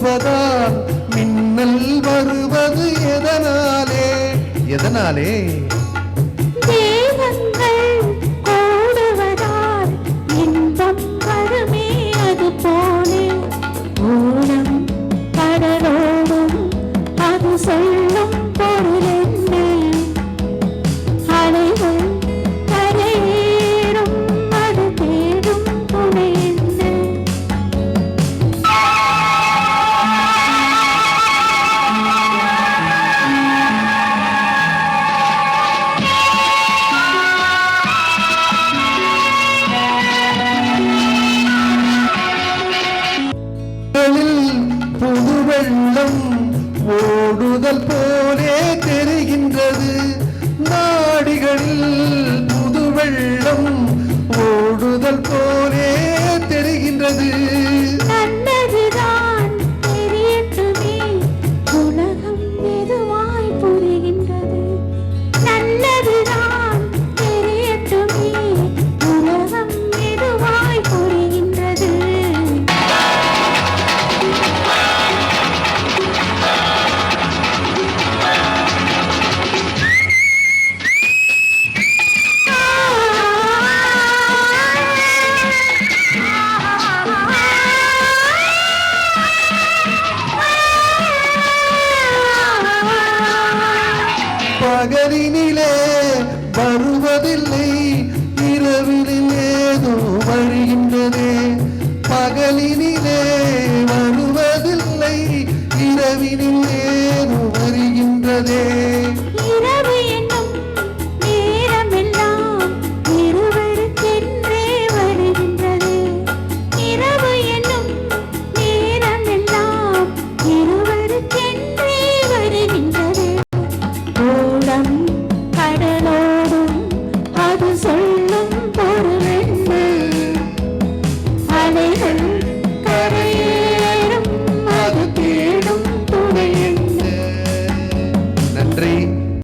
கூடுவதால் மின்னல் வருவது எதனாலே எதனாலே தேவங்கள் கூடுவதால் இன்பம் வருமே அது போலே ஓடம் கடலோடும் அது சொல்லும் பொருள் என்ன அலைகள் கரையேறும் அது தேடும் துணை என்ன புது வெள்ளம் ஓடுதல் போலே தெரிகின்றது நாடிகளில் புது வெள்ளம் ஓடுதல் போலே தெரிகின்றது நல்லதுதான் தெரியட்டுமே உலகம் மெதுவாய் புரிகின்றது நல்லதுதான் தெரியட்டுமே உலகம் மெதுவாய் புரிகின்றது பகலினிலே வருவதில்லை இரவினில் ஏதோ வருகின்றதே பகலினிலே வருவதில்லை இரவினில்